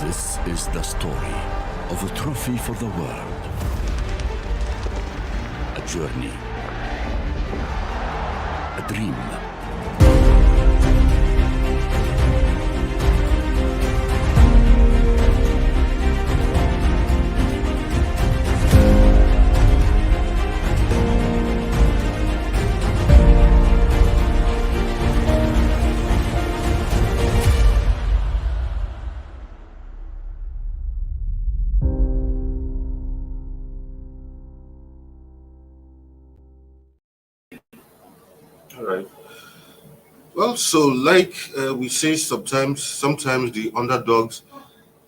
This is the story of a trophy for the world. A journey. A dream. All right. Well, so like we say sometimes the underdogs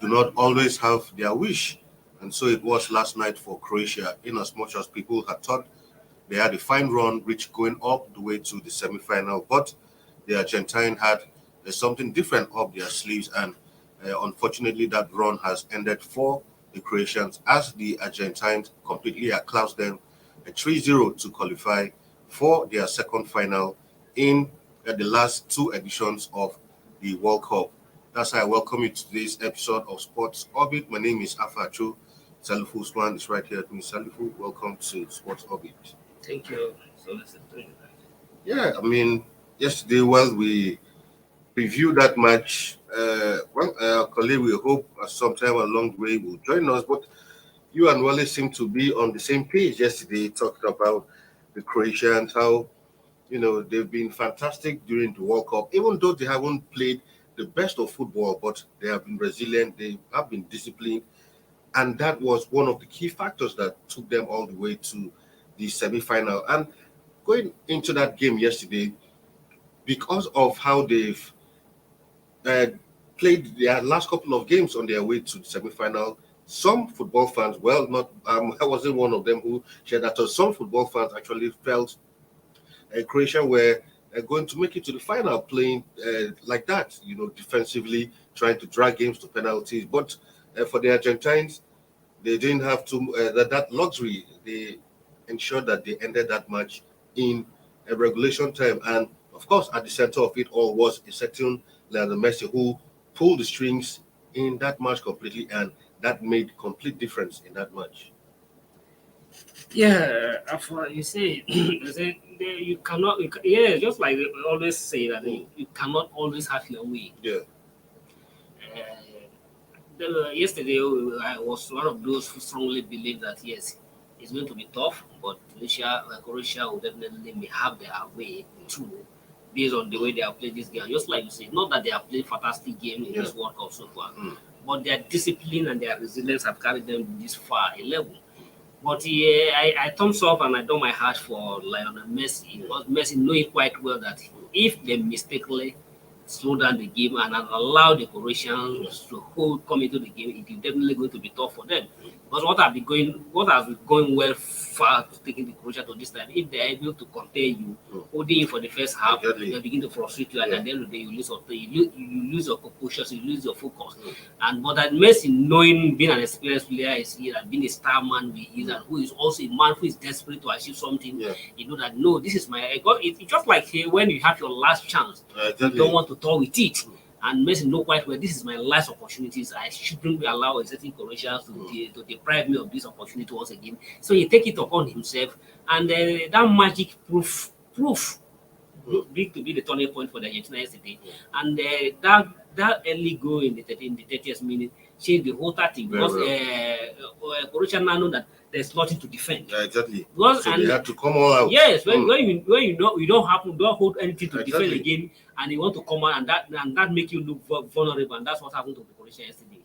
do not always have their wish. And so it was last night for Croatia, in as much as people had thought they had a fine run, reach going up the way to the semi-final. But the Argentine had something different up their sleeves. And unfortunately, that run has ended for the Croatians as the Argentines completely outclassed them 3-0 to qualify for their second final in the last two editions of the World Cup. That's how I welcome you to today's episode of Sports Orbit. My name is Afacho. Salifu Usman is right here with me. Salifu, welcome to Sports Orbit. Thank you. So listen to you. Yeah, I mean, yesterday, while we previewed that match, our colleague, we hope sometime along the way will join us. But you and Wale seem to be on the same page yesterday, talking about the Croatians, how they've been fantastic during the World Cup, even though they haven't played the best of football, but they have been resilient, they have been disciplined, and that was one of the key factors that took them all the way to the semi-final. And going into that game yesterday, because of how they've uh, played their last couple of games on their way to the semi-final, some football fans, well, not I wasn't one of them who shared that. So some football fans actually felt Croatia were going to make it to the final playing like that, defensively, trying to drag games to penalties. But for the Argentines, they didn't have that luxury. They ensured that they ended that match in a regulation time. And of course, at the center of it all was a certain Lionel Messi who pulled the strings in that match completely, and that made complete difference in that match. Yeah, after you say, you say you cannot. Yeah, just like they always say that you cannot always have your way. Yeah. Yesterday, I was one of those who strongly believe that yes, it's going to be tough, but Croatia will definitely may have their way through based on the way they have played this game. Just like you say, not that they have played fantastic game in this World Cup so far, but their discipline and their resilience have carried them this far a level. But yeah, I thumbs up and I do my heart for Lionel Messi because Messi knowing quite well that if they mistakenly slow down the game and allow the Croatians to come into the game, it is definitely going to be tough for them. Because what has been going well far to taking the Croatia to this time, if they are able to contain you, holding you for the first half, they begin to frustrate you, and at the end of the day, you lose your composure, you lose your focus. And but that Messi, knowing being an experienced player is here and being a star man he is, and who is also a man who is desperate to achieve something, you know that no, this is my God. It's just like when you have your last chance, you don't want to toy with it. And Messi know quite well this is my last opportunities. I shouldn't allow a certain Croatians to deprive me of this opportunity once again. So he take it upon himself, and that magic proof big to be the turning point for the Argentina yesterday. And that early goal in the 30th minute changed the whole tactic because Croatia now know that there's nothing to defend. Yeah, exactly. Because, so they had to come all out. Yes, when you know you don't hold anything to defend again, and you want to come out, and that make you look vulnerable, and that's what happened to the Croatia yesterday.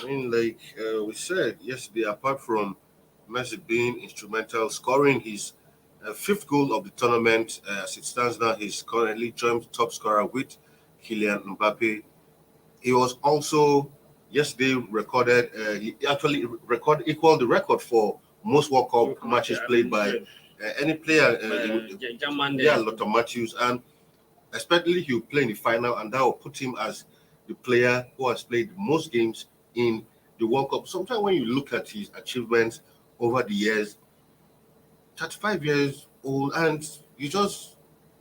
I mean, like we said yesterday, apart from Messi being instrumental, scoring his fifth goal of the tournament, as it stands now, he's currently joint top scorer with Kylian Mbappe. He was also yesterday recorded. He actually equaled the record for most World Cup matches played by any player. Lothar Matthews, and especially he will play in the final, and that will put him as the player who has played most games in the World Cup. Sometimes when you look at his achievements over the years, 35 years old, and you just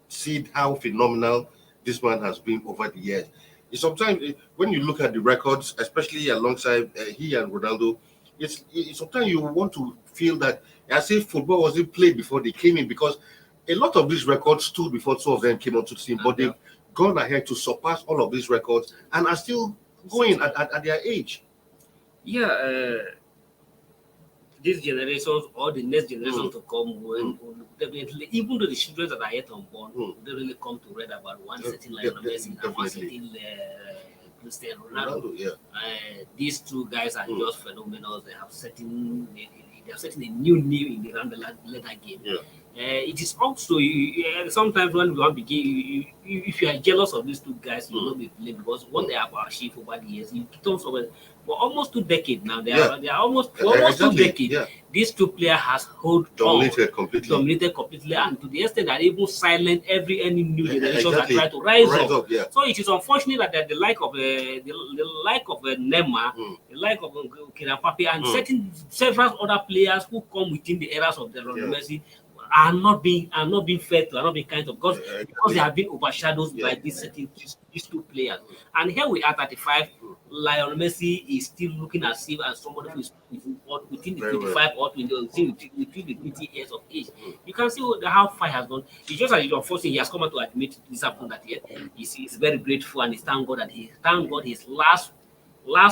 see how phenomenal this man has been over the years. sometimes when you look at the records, especially alongside he and Ronaldo, sometimes you want to feel that as if football wasn't played before they came in, because a lot of these records stood before two of them came onto the scene, but they've gone ahead to surpass all of these records and are still going at their age. Yeah, these generations or the next generation to come will definitely, even though the children that are yet unborn, will definitely come to read about one certain Lionel Messi and one certain Cristiano Ronaldo. These two guys are just phenomenal. They have setting a new in the round leather game. It is also sometimes when we want to begin, if you are jealous of these two guys, you will not be blamed, because what they have achieved over the years in terms of for almost 2 decades now. They are almost 2 decades. These two players has dominated completely, and to the extent that even silent any new generation that try to rise up. So it is unfortunate that the like of Neymar, the like of Kylian Mbappe, and several other players who come within the eras of the Messi are not being fair to, are not being kind of, because they have been overshadowed by these two players. And here we are 35. Lionel Messi is still looking as if as somebody who is within the 25 or within the 20 years of age. You can see how far he has gone. It's just that unfortunately he has come out to admit this happened that year. He's very grateful, and he's thank God his last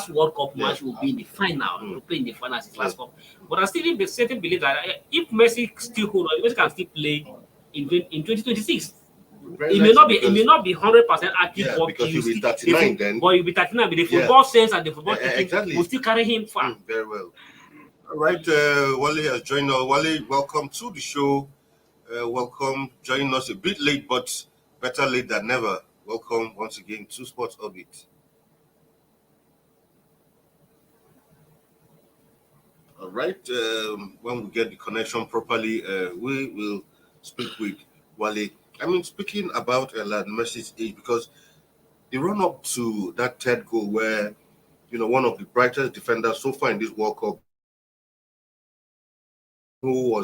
World Cup match will be in the final, to play in the final as his last cup. But I still believe that if Messi still hold on, Messi can still play in 2026. It may not be 100% active, but because he'll be 39 then. But he'll be 39, but the football sense and the football thinking will still carry him far. Very well. All right, Wale has joined us. Wale, welcome to the show. Welcome, joining us a bit late, but better late than never. Welcome once again to Sports Orbit. All right, when we get the connection properly, we will speak with Wale. I mean, speaking about Lionel Messi's age, because the run up to that third goal, where one of the brightest defenders so far in this World Cup, who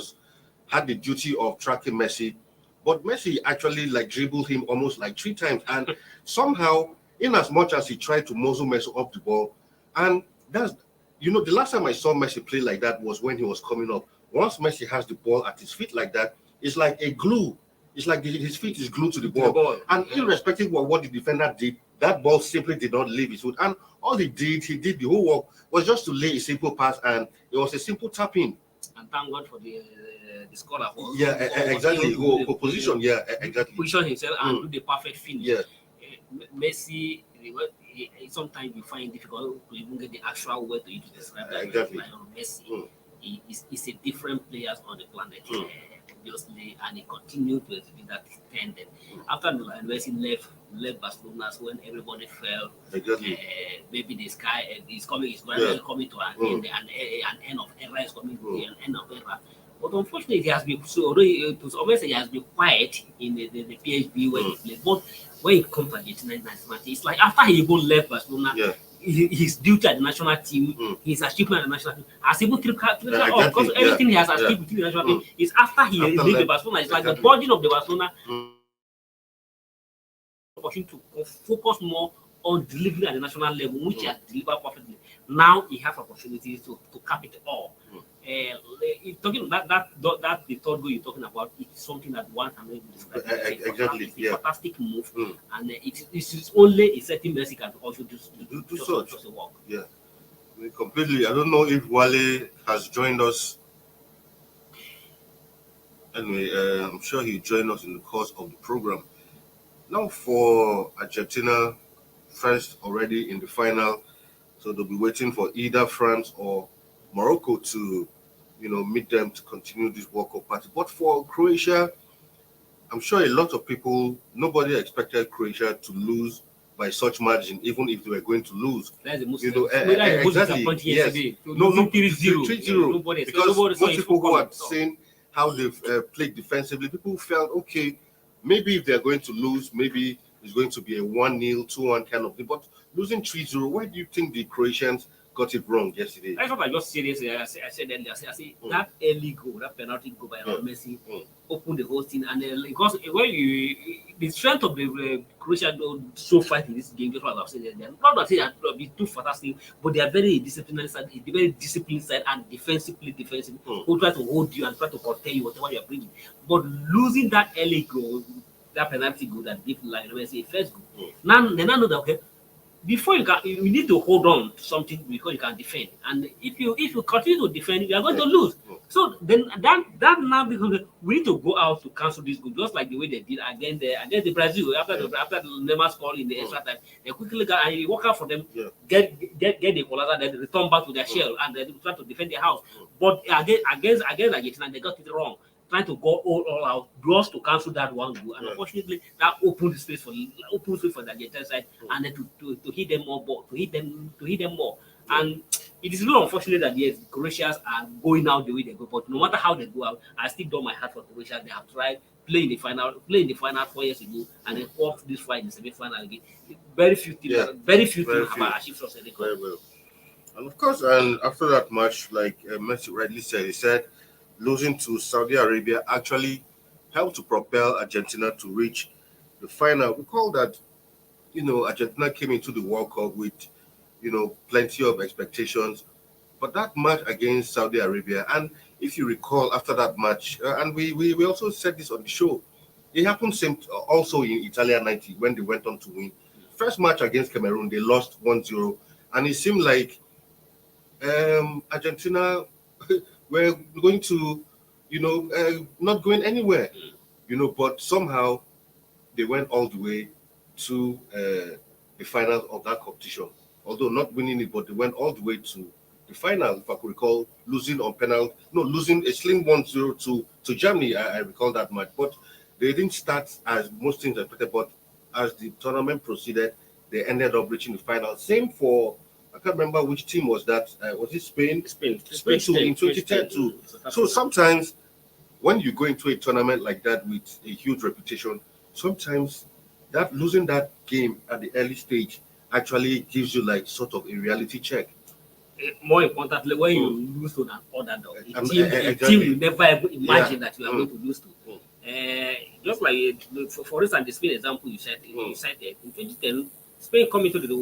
had the duty of tracking Messi, but Messi actually dribbled him almost 3 times, and somehow, in as much as he tried to muzzle Messi up the ball, and that's the last time I saw Messi play like that was when he was coming up. Once Messi has the ball at his feet like that, it's like a glue. It's like his feet is glued to the ball. And irrespective of what the defender did, that ball simply did not leave his foot. And all he did the whole work was just to lay a simple pass, and it was a simple tap-in. And thank God for the scorer. Exactly. Position, exactly. Position himself and do the perfect finish. Messi, sometimes you find it difficult to even get the actual word to describe that. Exactly. Messi is a different player on the planet. Obviously, and he continued to exhibit that tendon. After Messi left Barcelona, when everybody felt maybe the sky is coming to an end of era is coming to an end of era. But unfortunately, he has been he has been quiet in the PSV where he played. But when it comes to the 1990, it's like after he even left Barcelona. His duty at the national team, his achievement at the national team, has even because everything he has achieved within the national team is after he left the Barcelona. It's like the burden of the Barcelona opportunity to focus more on delivering at the national level, which he has delivered perfectly. Now he has opportunities to cap it all. Talking that the third goal you're talking about, it's something that one can really describe. It's a fantastic move, and it is only a certain Messi can also do such a work. Yeah, completely. I don't know if Wale has joined us. Anyway, I'm sure he'll join us in the course of the program. Now for Argentina, France already in the final, so they'll be waiting for either France or Morocco to meet them to continue this World Cup party. But for Croatia, I'm sure a lot of people, nobody expected Croatia to lose by such margin, even if they were going to lose. That's the most exactly. Yes. No, 3-0. Because most people who are saying how they've played defensively, people felt, okay, maybe if they're going to lose, maybe it's going to be a 1-0, 2-1 kind of thing. But losing 3-0, where do you think the Croatians got it wrong yesterday. That's what I just said yesterday. I said earlier. I said that early goal, that penalty goal by Messi, opened the whole thing. And because when the strength of the Croatia so far in this game, just what I've said earlier. Not that they are be too fantastic, but they are very disciplined side, very disciplined side, and defensively, who try to hold you and try to contain you whatever you are bringing. But losing that early goal, that penalty goal that gave like Messi first goal. Now they now know that okay. Before you need to hold on to something before you can defend. And if you continue to defend, you are going to lose. So then that now becomes we need to go out to cancel this goal, just like the way they did against the Brazil after the Neymar scored in the extra time. They quickly got and you work out for them, get the equalizer, then return back to their shell and then try to defend their house. But against Argentina, they got it wrong. Trying to go all out just to cancel that one goal, and unfortunately that opened the space for the Argentine side, and then to hit them more ball, to hit them more. And it is really unfortunate that yes, Croatians are going out the way they go. But no matter how they go out, I still don't my heart for Croatia. They have tried playing the final 4 years ago, and then fought this fight in the semi-final again. Very few teams have achieved success. Very well. And of course, and after that match, like Messi rightly said, he said losing to Saudi Arabia actually helped to propel Argentina to reach the final. Recall that, Argentina came into the World Cup with, plenty of expectations. But that match against Saudi Arabia, and if you recall after that match, and we also said this on the show, it happened also in Italia 90 when they went on to win. First match against Cameroon, they lost 1-0. And it seemed like Argentina were going to, not going anywhere, but somehow they went all the way to the final of that competition. Although not winning it, but they went all the way to the final, if I could recall, losing a slim 1-0 to Germany. I recall that match. But they didn't start as most things expected, but as the tournament proceeded, they ended up reaching the final. Same for, I can't remember which team was that. Was it Spain? Spain too, in 2010 too. So sometimes when you go into a tournament like that with a huge reputation, sometimes that losing that game at the early stage actually gives you like sort of a reality check. More importantly, when you lose to an underdog, a team you never ever imagine that you are going to lose to. Just like for instance, the Spain example you cited in 2010. Spain come into the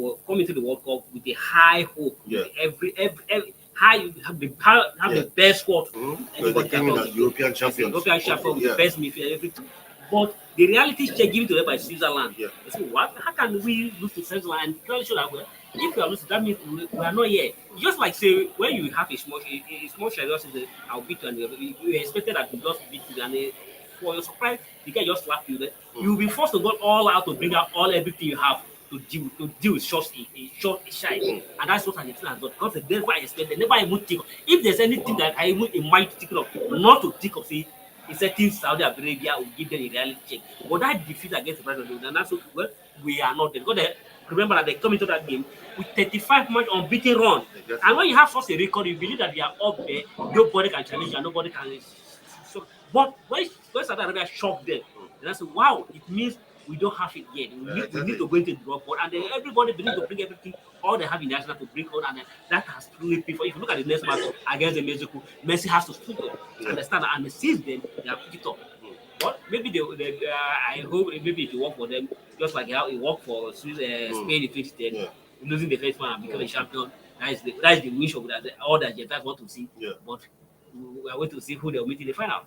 World Cup with a high hope. Every high have the best squad. They came in as European champions. European champion with the best midfield, everything. But the reality check given to them by Switzerland. They say, what? How can we lose to Switzerland? And tell you that if we are losing, that means we are not here. Just like say when you have a small share, just say I'll beat you, and you expected that you just beat you, and for your surprise, the guy just slap you there. You'll be forced to go all out to bring out everything you have to deal with shots a shine. And that's what Argentina has done. Because they never expect, they never even think of. If there's anything that I even might think of, not to think of, say, it's a team Saudi Arabia will give them a reality check. But that defeat against the Brazil, and that's what we are not there. Because remember that they come into that game with 35 match unbeaten run. And when you have such a record, you believe that you are up there, nobody can challenge you, and nobody can. So, but when Saudi Arabia shocked them, and I said, wow, it means we don't have it yet. We need to go into the draw board, and then everybody believes to bring everything, all they have in the arsenal to bring on, and that has truly paid for. If you look at the next match against the Mexico, Messi has to stood up, understand, and since then they have picked it up. But maybe I hope maybe it will work for them, just like how it worked for Spain in 2010, losing the first one and becoming champion. That is the wish of all the Argentines want to see. But we are waiting to see who they will meet in the final.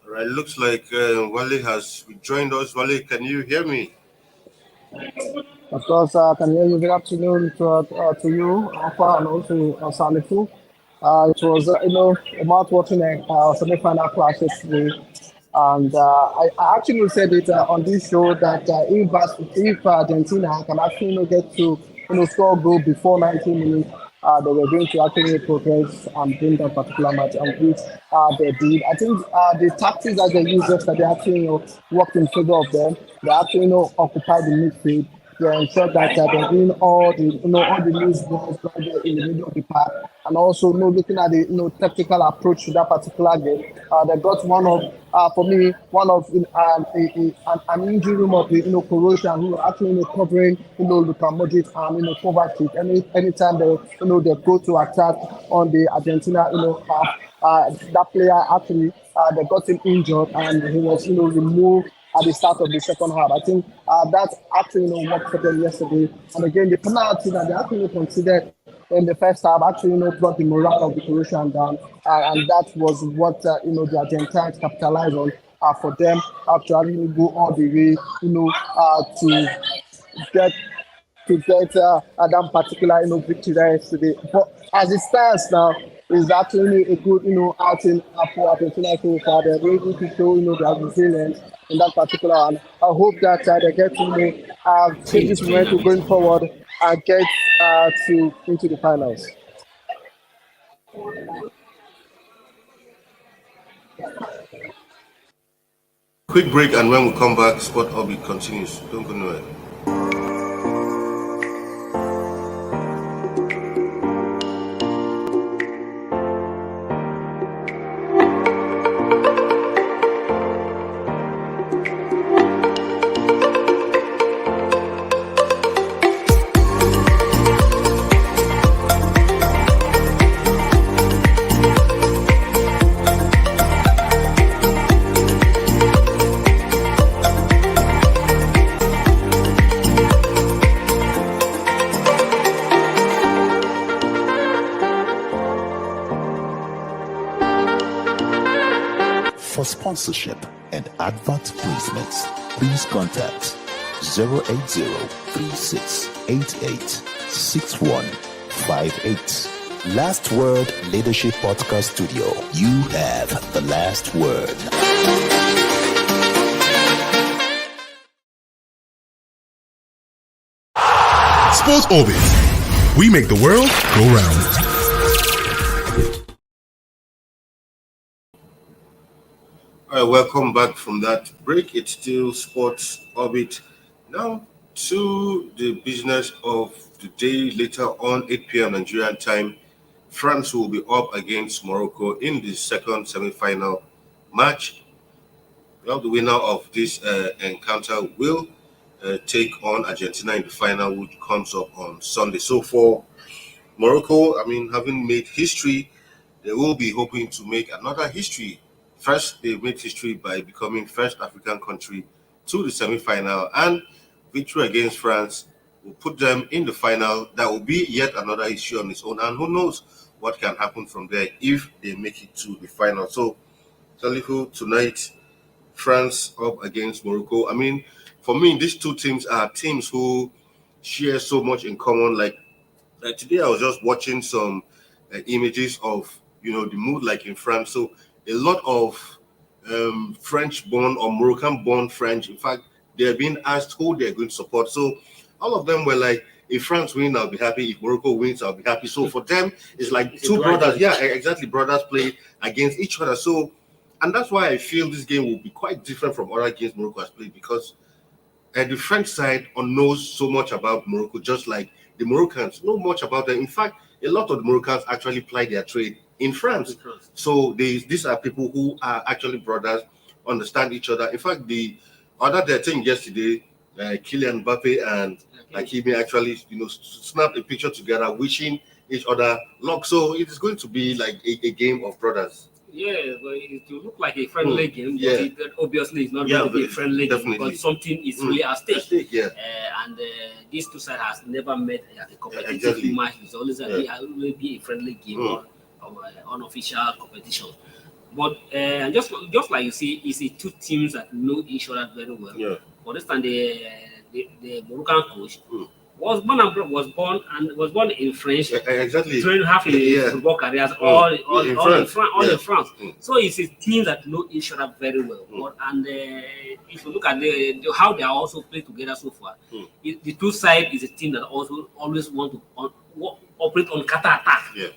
All right, looks like Wale has joined us. Wale, can you hear me? Of course, I can hear you. Good afternoon to you, Alpha, and also Salifu. It was, a mouth-watering semi-final clash yesterday. And I actually said it on this show that if Argentina can actually get to score a goal before 90 minutes, they were going to actually progress and win that particular match, and which they did. I think the tactics that they used yesterday actually worked in favor of them. They actually occupied the midfield, They ensured that they're doing all the all the loose balls right there in the middle of the park, and also looking at the tactical approach to that particular game. They got one of for me one of an injury room of the Croatia who are actually covering Luka Modric and Kovacic. Anytime they they go to attack on the Argentina half, that player actually they got him injured and he was removed at the start of the second half. I think that actually worked for them yesterday. And again, the penalty that they actually considered in the first half actually brought the morale of the Croatian down, and that was what the Argentines capitalized on for them to actually go all the way to get that particular victory there yesterday. But as it stands now, it's actually a good outing for Argentina so far. They're able to show their resilience in that particular one. I hope that they get to take this momentum going forward and get to into the finals. Quick break, and when we come back, Sport Orbit continues. Don't go nowhere. For sponsorship and advert placements, please contact 080-3688-6158. Last Word Leadership Podcast Studio. You have the last word. Sports Orbit. We make the world go round. All right, welcome back from that break. It's still Sports Orbit. Now to the business of the day. Later on, 8 p.m. Nigerian time, France will be up against Morocco in the second semi-final match. Well, the winner of this encounter will take on Argentina in the final, which comes up on Sunday. So for Morocco, having made history, they will be hoping to make another history. First, they made history by becoming first African country to the semi-final, and victory against France will put them in the final. That will be yet another issue on its own, and who knows what can happen from there if they make it to the final. So, Salifu, tonight, France up against Morocco. For me, these two teams are teams who share so much in common. Like today, I was just watching some images of the mood like in France. So a lot of French-born or Moroccan-born French. In fact, they're being asked who they're going to support. So all of them were like, if France wins, I'll be happy. If Morocco wins, I'll be happy. So for them, it's like two brothers. Yeah, exactly. Brothers play against each other. So, and that's why I feel this game will be quite different from other games Morocco has played, because the French side knows so much about Morocco, just like the Moroccans know much about them. In fact, a lot of the Moroccans actually ply their trade in France. So these are people who are actually brothers, understand each other. In fact, the other thing yesterday, Kylian Mbappe and Hakimi actually, snapped a picture together, wishing each other luck. So it is going to be like a game of brothers. Yeah, but it will look like a friendly game, but it obviously it's not going to be a friendly game, because something is really at stake. And these two sides has never met at a competitive match. It's always will be a friendly game or unofficial competition. But just like you see, it's two teams that know each other very well. Yeah. For instance, the Moroccan coach was born in France. Exactly. Trained half his football careers all in France. So it's a team that know each other very well. And if you look at how they are also played together so far, the two sides is a team that also always want to operate on counter attack. Yeah.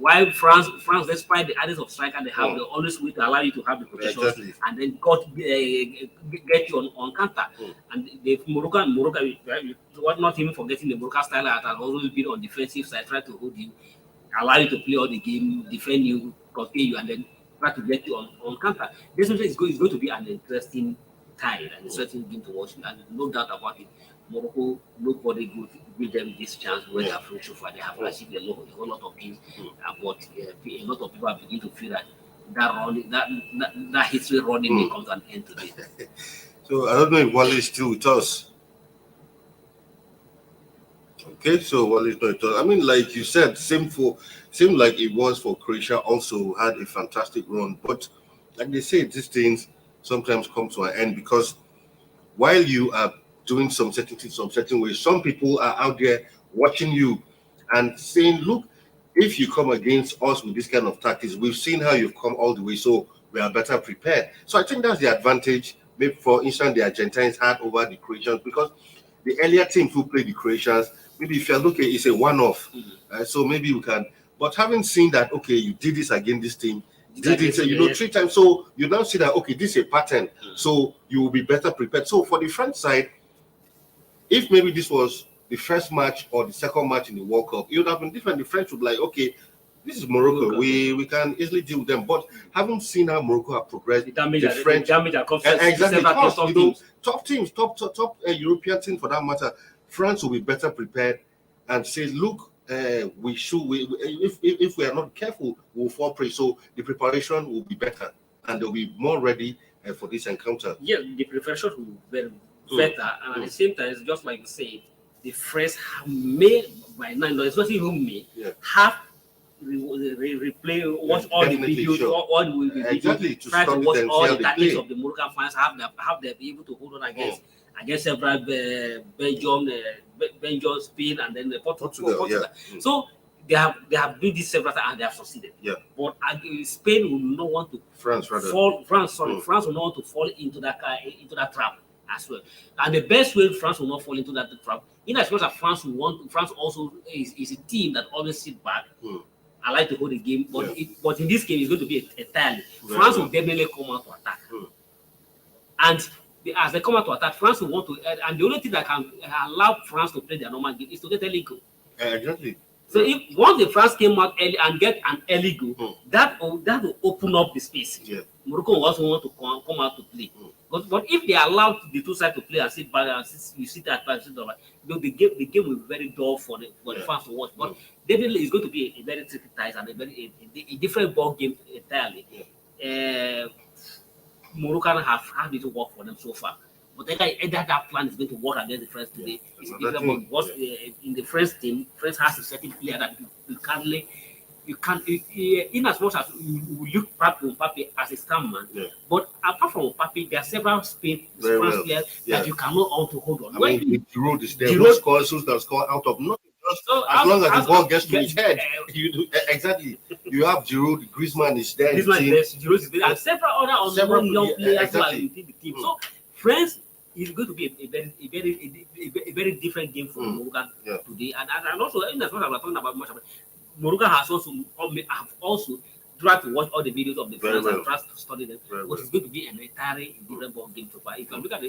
While France, despite the added of striker, they always way to allow you to have the protection and then get you on counter. And the Morocco, not even forgetting the Morocco style that has always been on defensive side, try to hold you, allow you to play all the game, defend you, contain you, and then try to get you on counter. This is going to be an interesting tie and a certain game to watch, and no doubt about it. Morocco, nobody could give them this chance when they have reached so far. They have achieved a whole lot of things, but a lot of people are beginning to feel that that history running may come to an end today. So I don't know if Wale is still with us. Okay, so Wale is not with us. I mean, like you said, same like it was for Croatia. Also had a fantastic run, but like they say, these things sometimes come to an end because while you are doing some certain ways, some people are out there watching you and saying, look, if you come against us with this kind of tactics, we've seen how you've come all the way, so we are better prepared. So I think that's the advantage, maybe for instance, the Argentines had over the Croatians, because the earlier teams who played the Croatians, maybe if you look at it's a one-off, so maybe we can, but having seen that, okay, you did this against this team, did it, 3 times, so you now see that, okay, this is a pattern, so you will be better prepared. So for the French side, if maybe this was the first match or the second match in the World Cup, it would have been different. The French would be like, okay, this is Morocco. We can easily deal with them. But having seen how Morocco have progressed, the French exactly top teams, top European teams for that matter, France will be better prepared and say, look, if we are not careful, we'll fall prey. So the preparation will be better and they'll be more ready for this encounter. Yeah, the preparation will be very better, and at the same time, it's just like you say, the French may by now, especially whom may have replay, watch all the videos, all the videos, try to watch all the tactics of the Moroccan fans, have them be able to hold on against several Belgium, Spain, and then Portugal. So they have done this several times and they have succeeded. But Spain will not want to France will not want to fall into that trap as well. And the best way France will not fall into that trap, in as much as France also is a team that always sit back. I like to hold the game, but in this game it's going to be a tally. France will definitely come out to attack, and as they come out to attack, France will want to. And the only thing that can allow France to play their normal game is to get early goal. Exactly. So if once the France came out early and get an early goal, that will open up the space. Morocco will also want to come out to play. But if they allow the two sides to play and sit back and you sit at back, the game will be very dull for the fans to watch. But definitely it's going to be a very tricky tie and a different ball game entirely. Morocco have had it to work for them so far. But either that plan is going to work against the French today. In the French team, France has a certain player that you can't, in as much as you look back to Mbappe as a star man, but apart from Mbappe, there are several France players that you cannot hold on. I mean, Giroud is there, who score out of nothing. As long as the ball gets to his head, you do exactly. You have Giroud, Griezmann is there, Giroud is there, and several other young players who are within the team. So France is going to be a very different game for Morocco today, and also in as much as we're talking about Morocco has also tried to watch all the videos of the France and tried to study them. But it's going to be an entirely different ball game so far. If you look at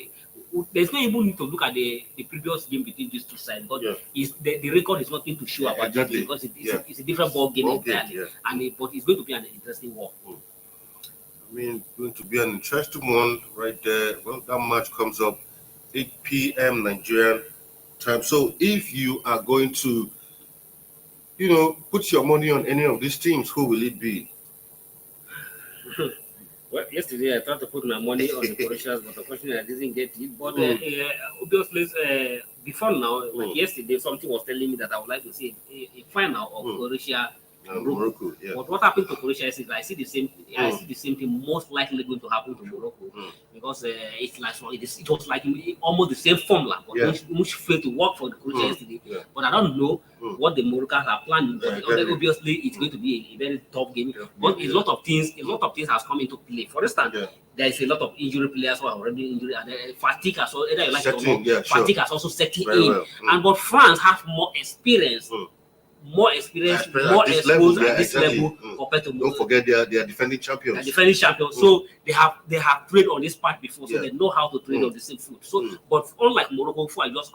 there's no even need to look at the previous game between these two sides, but the record is nothing to show about it because it's a different ball game entirely. But it's going to be an interesting war. I mean, going to be an interesting one right there. Well, that match comes up 8 p.m. Nigerian time. So if you are going to put your money on any of these teams, who will it be? Well, yesterday I tried to put my money on the Croatians, but unfortunately I didn't get it. But obviously, before now, like yesterday, something was telling me that I would like to see a final of Croatia. Morocco, But what happened to Croatia is I see the same. I see the same thing most likely going to happen to Morocco because it was like almost the same formula, but which failed to work for the Croatia yesterday. But I don't know what the Moroccans are planning. But obviously, it's going to be a very tough game. But a lot of things has come into play. For instance, there is a lot of injury players who are already injured, and fatigue has also fatigue has also set in. But France has more experience more experienced, At more this exposed level, at this exactly. level compared to Don't Morocco. forget they are defending champions. They're defending champions, so they have trained on this part before, so Yeah. they know how to train on the same foot. So, but unlike Morocco, who are just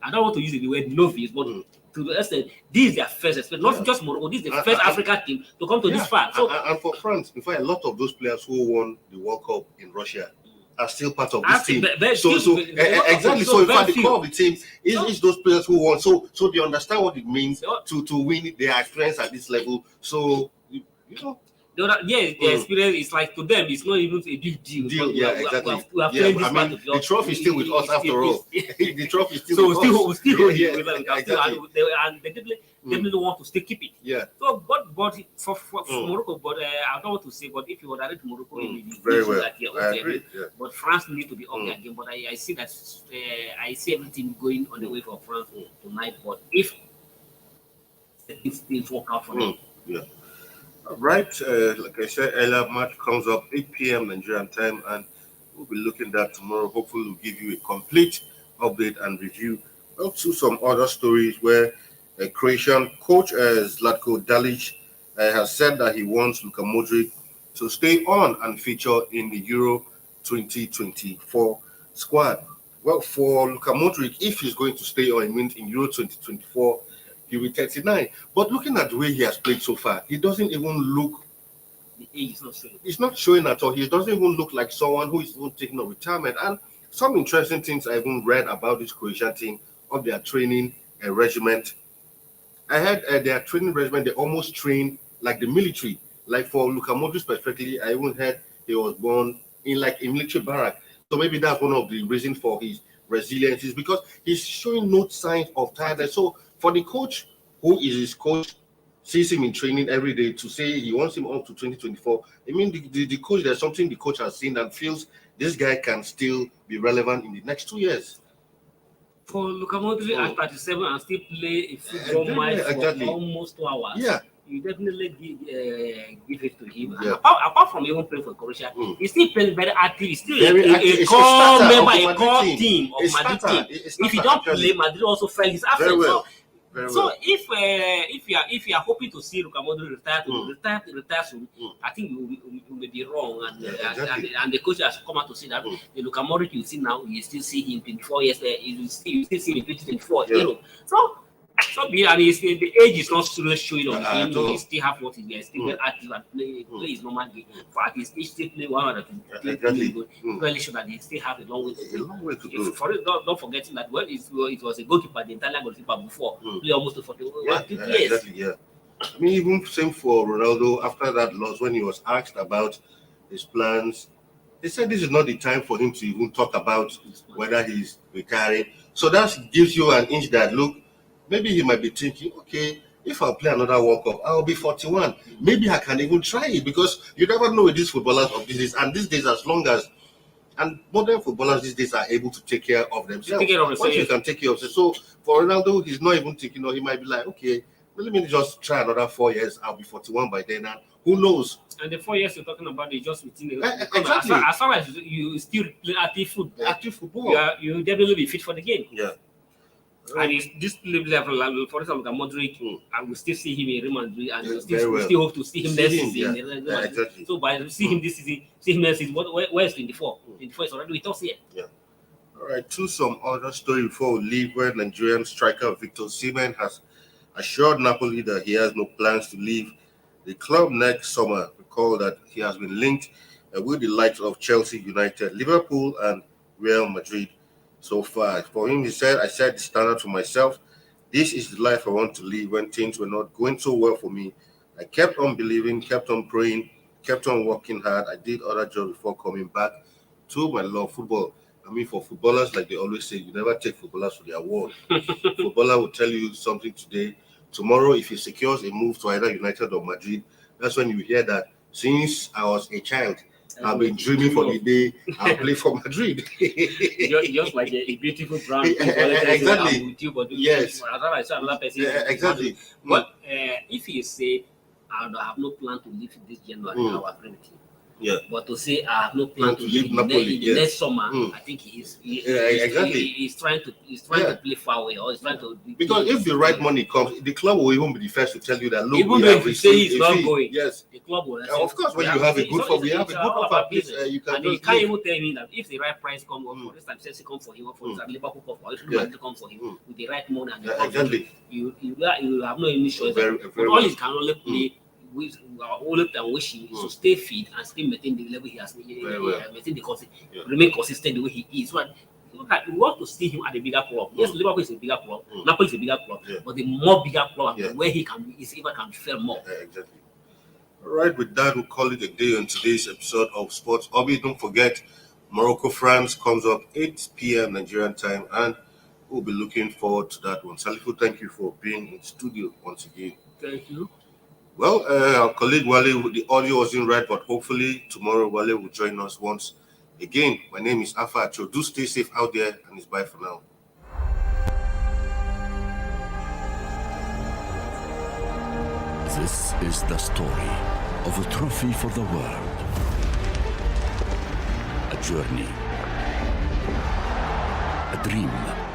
I don't want to use the word novice, but to the extent, this is their first experience. Not just Morocco, this is the first African team to come to this far. So, and for France, in fact, a lot of those players who won the World Cup in Russia are still part of this team. Exactly. So in fact, the core of the team is those players who won. So they understand what it means to win. They are experienced at this level. So you know. The experience is like, to them, it's not even a big deal. Exactly. We have played this part of the trophy is still with us after all. The trophy is still with us. So we still hold it. Exactly. And they definitely want to still keep it. Yeah. So, but for Morocco, but I don't want to say, but if you would direct Morocco, very well. I agree. Yeah. But France need to be up there again. But I see that I see everything going on the way for France tonight. But if things work out for them, right, like I said earlier, match comes up 8 p.m. Nigerian time, and we'll be looking at that tomorrow. Hopefully, we'll give you a complete update and review up to some other stories where Croatian coach Zlatko Dalic has said that he wants Luka Modric to stay on and feature in the Euro 2024 squad. Well, for Luka Modric, if he's going to stay on in Euro 2024, he'll be 39. But looking at the way he has played so far, he doesn't even look. the age is not showing. It's not showing at all. He doesn't even look like someone who is even taking a retirement. And some interesting things I even read about this Croatian team of their training regiment. I heard their training regiment, they almost train like the military. Like for Luka Modric specifically, I even heard he was born in like a military barrack. So maybe that's one of the reasons for his resilience, is because he's showing no signs of tiredness. So for the coach, who is his coach, sees him in training every day to say he wants him up to 2024, I mean, the coach, there's something the coach has seen and feels this guy can still be relevant in the next 2 years. For Luka Modric at 37 and still play a football match for almost 2 hours, you definitely give it to him. Yeah. Apart from even playing for Croatia, he's still playing very active. He's still Very a core member, a core team. team of Madrid team. If he don't play, Madrid also felt his absence. Very well. So if you are hoping to see Luka Modric retire soon, I think you may be wrong. And the coach has come out to say that the Luka Modric you see now, you still see him 24 years. You still see him in 2024. Yeah. You know, so the age is not really showing on him. No, he still have what he is. Still very active and play his normal game. For at his age, still play 120. Really sure that he still have a long way to go. For it, not forgetting that it was a goalkeeper, the Italian goalkeeper before, play almost to 40 years. Exactly, yeah. I mean, even same for Ronaldo after that loss, when he was asked about his plans, he said this is not the time for him to even talk about whether he's retiring. So that gives you an inch that, look, maybe he might be thinking, okay, if I play another World Cup, I'll be 41. Maybe I can even try it, because you never know with these footballers of these days. And these days, as long as modern footballers these days are able to take care of themselves. Once you can take care of yourself. So for Ronaldo, he's not even thinking, he might be like, okay, well, let me just try another 4 years. I'll be 41 by then. And who knows? And the 4 years you're talking about is just within exactly. As long as you still play active football, you definitely be fit for the game. Yeah. And it's this level, for example, Modric, I will still see him in Real Madrid, and we still hope to see him next season. Exactly. So by seeing him this season, see him next season, where is 24? 24 is already with us here. Yeah. All right, to some other story before we leave, where Nigerian striker Victor Osimhen has assured Napoli that he has no plans to leave the club next summer. Recall that he has been linked with the likes of Chelsea, United, Liverpool, and Real Madrid. So far, for him, he said, I set the standard for myself. This is the life I want to live. When things were not going so well for me, I kept on believing, kept on praying, kept on working hard. I did other jobs before coming back to my love football. I mean, for footballers, like they always say, you never take footballers for their word. Footballer will tell you something today. Tomorrow, if he secures a move to either United or Madrid, that's when you hear that since I was a child, I've been dreaming for the day I'll play for Madrid. just like a beautiful brand. Exactly. Yes. Exactly. But if he say, I have no plan to leave this January, I will agree with you. Yeah. But to say I have no plan to leave leave Napoli, in the next summer, I think exactly. he's trying to play far away, or he's trying to. Because if the right money comes, the club will even be the first to tell you that, look, even we though have if you say received he's a not fee. going, Yes. the club will. Of course, when you have a good offer, please, you can. And he can't even tell me that if the right price comes, for this time, Chelsea come for him, or for this time, Liverpool come for him, or Madrid come for him with the right money and the exactly. You have no any choice. Very But all he can only play. We all of them wish him to stay fit and still maintain the level he has, maintain the remain consistent the way he is. But we want to see him at a bigger club. Yes, Liverpool is a bigger club, Napoli is a bigger club, but the more bigger club where he can even fail more. Exactly. All right, with that, we'll call it a day on today's episode of Sports Orbit. Don't forget, Morocco France comes up 8 p.m. Nigerian time, and we'll be looking forward to that one. Salifu, thank you for being in studio once again. Thank you. Well, our colleague Wale, the audio wasn't right, but hopefully tomorrow Wale will join us once again. My name is Afa Acho. Do stay safe out there, and it's bye for now. This is the story of a trophy for the world. A journey. A dream.